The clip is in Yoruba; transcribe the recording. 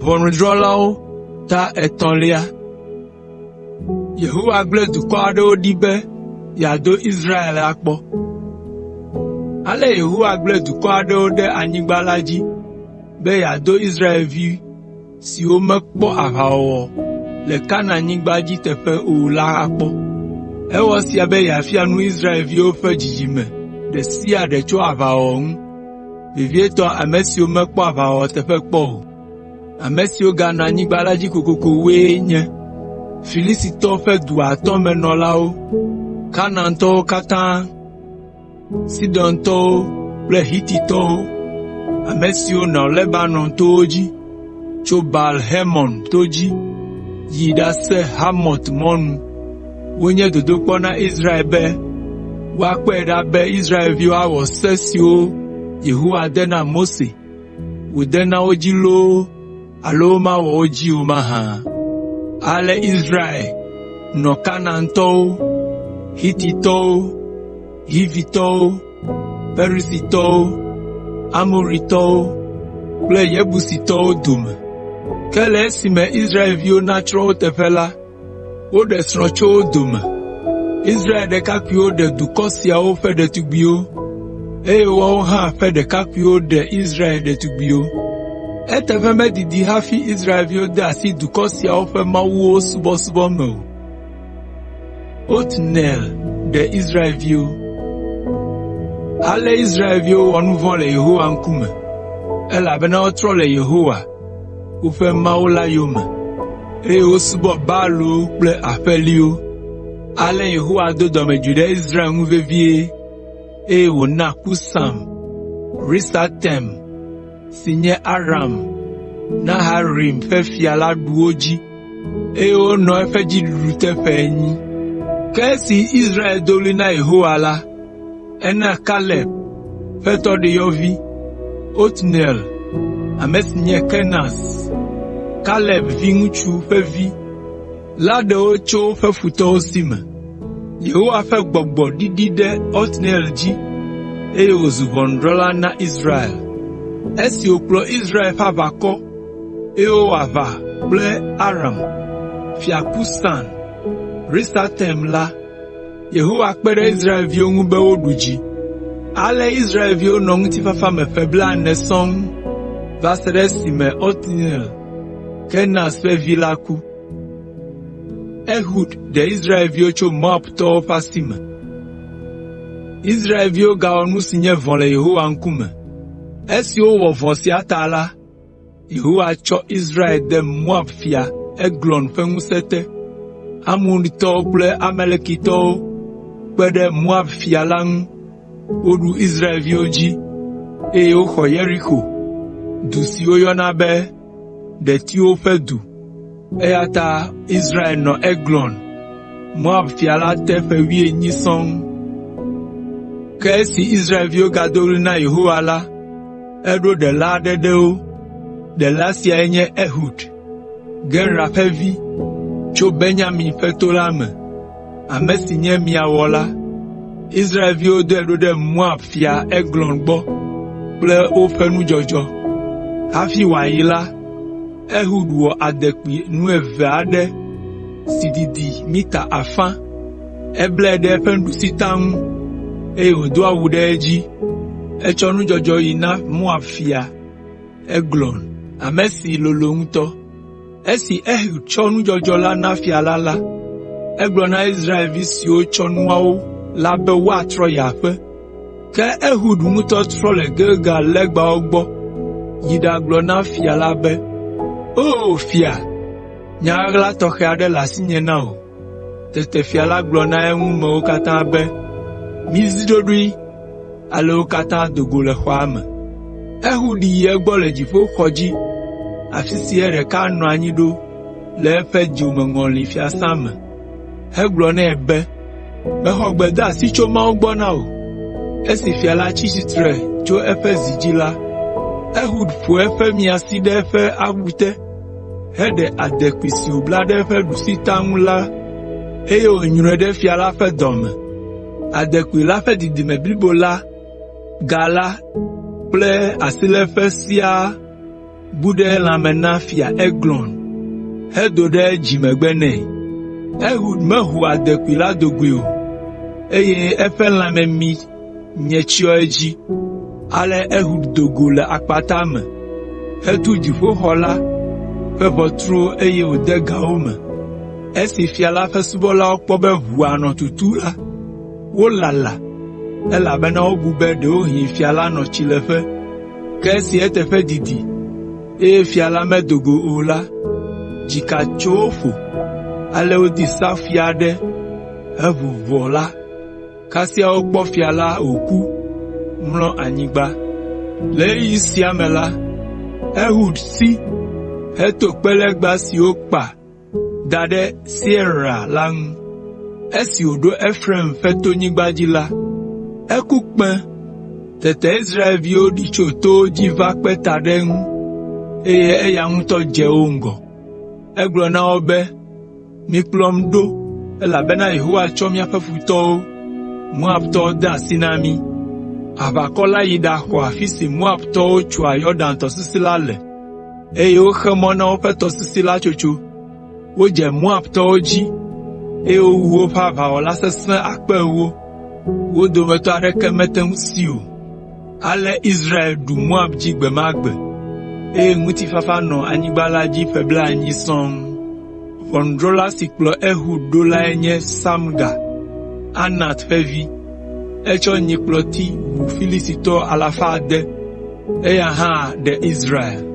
Ʋɔnudrɔ̃lawo ta 3. Yehowa gblẽ dukɔ aɖewo ɖi be yeado Israel akpɔ. Ale Yehowa gblẽ dukɔ aɖewo ɖe anyigba la dzi be yeado Israelvi siwo mekpɔ aʋawɔwɔ le Kananyigba dzi teƒe o la akpɔ. Ewɔ sia be yeafia nu Israelviwo ƒe dzidzime ɖe sia ɖe tso aʋawɔwɔ ŋu, vevietɔ ame siwo mekpɔ aʋawɔwɔ teƒe kpɔ o. Ame siwo ganɔ anyigba la dzi kokoko woe nye Filistitɔwo ƒe du 5 me nɔlawo, Kanaantɔwo katã, Sidontɔwo kple Hititɔwo, ame siwo nɔ Lebanon towo dzi, tso Baal Hermon to dzi yi ɖase Hamot mɔnu. Wonye dodokpɔ na Israel be woakpɔe ɖa be Israelviwo awɔ se siwo Yehowa de na Mose, wòde na wo dzi loo alo womawɔ wo dzi o mahã. Ale Israel nɔ Kanaantɔwo, Hititɔwo, Hivitɔwo, Perizitɔwo, Amoritɔwo kple Yebusitɔwo dome. Ke le esime Israelviwo na tsrɔ̃ wo teƒe la, woɖe srɔ̃ tso wo dome. Israel ɖekakpuiwo ɖe dukɔ siawo ƒe ɖetugbiwo, eye woawo hã ƒe ɖekakpuiwo ɖe Israel ɖetugbiwo. Eteƒe medidi hafi Israelviwo de asi dukɔ siawo ƒe mawuwo subɔsubɔ me o. Otniel ɖe Israelviwo. Ale Israelviwo wɔ nu vɔ̃ le Yehowa ŋkume, elabena wotrɔ le Yehowa, woƒe Mawu la yome, eye wosubɔ Baalwo kple aƒeliwo. Ale Yehowa do dɔmedzoe ɖe Israel ŋu vevie, eye wòna Kusam, Risatem, si nye Aram, Naharim ƒe fia la ɖu wo dzi, eye wonɔ eƒe dziɖuɖu teƒe 8. Ke esi Israel do ɣli na Yehowa la, ena Kaleb ƒe tɔɖeyɔvi, Otniel, ame si nye Kenas, Kaleb viŋutsu ƒe vi, la ɖe wo tso woƒe futɔwo si me. Yehowa ƒe gbɔgbɔ ɖiɖi ɖe Otniel dzi, eye wòzu ʋɔnudrɔ̃la na Israel. Esi wòkplɔ Israel ƒe aʋakɔ, eye wowɔ aʋa kple Aram, fia Kusan, Risatem la, Yehowa kpe ɖe Israelviwo ŋu be woɖu dzi. Ale Israelviwo nɔ ŋutifafa me ƒe 40 sɔŋ, va se ɖe esime Otniel, Kenas ƒe vi la ku. Ehud ɖe Israelviwo tso Moabtɔwo ƒe asi me. Israelviwo gawɔ nu si nye vɔ̃ le Yehowa ŋkume. Esi wowɔ vɔ̃ sia ta la, Yehowa tsɔ Israel de Moab fia Eglon ƒe ŋusẽ te. Amonitɔwo kple Amalekitɔwo kpe ɖe Moab fia la ŋu, woɖu Israelviwo dzi, eye woxɔ Yeriko, du si woyɔna be Ɖetiwo ƒe du. Eya ta Israel nɔ Eglon, Moab fia la te ƒe 18 sɔŋ. Ke esi Israelviwo gado ɣli na Yehowa la, eɖo ɖela aɖe ɖe wo. Ɖela siae nye Ehud, Gera ƒe vi, tso Benyamin ƒe to la me, ame si nye miawɔla. Israelviwo doe ɖo ɖe Moab fia Eglon gbɔ kple woƒe nudzɔdzɔ. Hafi wòayi la, Ehud wɔ adekpui 2 aɖe si didi mita 1. Eblɛ ɖe eƒe ɖusita ŋu, eye wòdo awu ɖe edzi. Etsɔ nudzɔdzɔ yi na Moab fia Eglon, ame si lolo ŋutɔ. Esi Ehud tsɔ nudzɔdzɔ la na fia la, egblɔ na Israelvi siwo tsɔ nuawo la be woatrɔ yi aƒe. Ke Ehud ŋutɔ trɔ le Gilgal legbawo gbɔ, yi ɖagblɔ na fia la be, "O fia, nya ɣla tɔxɛ aɖe le asinye na wò." Tete fia la gblɔ na eŋumewo katã be, "Mizi ɖoɖoe." Ale wo katã do go le xɔa me. Ehud yi egbɔ le dziƒoxɔ dzi, afi si ɖeka nɔ anyi ɖo le eƒe dziwomeŋɔli fiasã me, hegblɔ nɛ be, "Mexɔ gbedeasi tso Mawu gbɔ na wò." Esi fia la tsi tsitre tso eƒe zi dzi la, Ehud ƒo eƒe miasi ɖe eƒe awu te, heɖe adekpui si wòbla ɖe eƒe ɖusita ŋu la, eye wònyrɔe ɖe fia la ƒe dɔme. Adekpui la ƒe didime blibo la, ga la kple asileƒe siaa bu ɖe lãme na fia Eglon, hedo ɖe dzimegbe nɛ. Ehud meho adekpui la do goe o, eye eƒe lãme mi nye tsyɔ edzi. Ale Ehud do go le akpata me, hetu dziƒoxɔ la ƒe ʋɔtruwo eye wòde gawo me. Esi fia la ƒe subɔlawo kpɔ be ʋua nɔ tutu la, wolala, elabena wobu be ɖewohĩ fia la nɔ tsileƒe. Ke esi eteƒe didi, eye fia la medo go o la, dzika tso wo ƒo. Ale wodi safui aɖe heʋu ʋɔ la. Kasia wokpɔ fia la wòku, mlɔ anyigba. Le ɣeyiɣi sia me la, Ehud si, heto kpelegba siwo kpa da ɖe Seira la ŋu. Esi wòɖo Efraim ƒe tonyigba dzi la, eku kpẽ. Tete Israelviwo ɖi tso towo dzi va kpe ta ɖe eŋu, eye eya ŋutɔ dze wo ŋgɔ. Egblɔ na wo be, mikplɔm ɖo, elabena Yehowa tsɔ míaƒe futɔwo, Moabtɔwo de asi na mí. Aʋakɔ la yi ɖaxɔ afi si Moabtɔwo tsoa Yɔdan tɔsisi la le, eye woxe mɔ na woƒe tɔsisi la tsotso. Wodze Moabtɔwo dzi, eye wowu woƒe aʋawɔla sesẽ 10,000. Wo dometɔ aɖeke mete ŋu si o. Ale Israel ɖu Moab dzi gbe ma gbe, eye ŋutifafa nɔ anyigba la dzi ƒe 9 sɔŋ. Ʋɔnudrɔ̃la si kplɔ Ehud ɖo lae nye Samga, Anat ƒe vi. Etsɔ nyikplɔti wu Filistitɔ 600, eya hã ɖe Israel.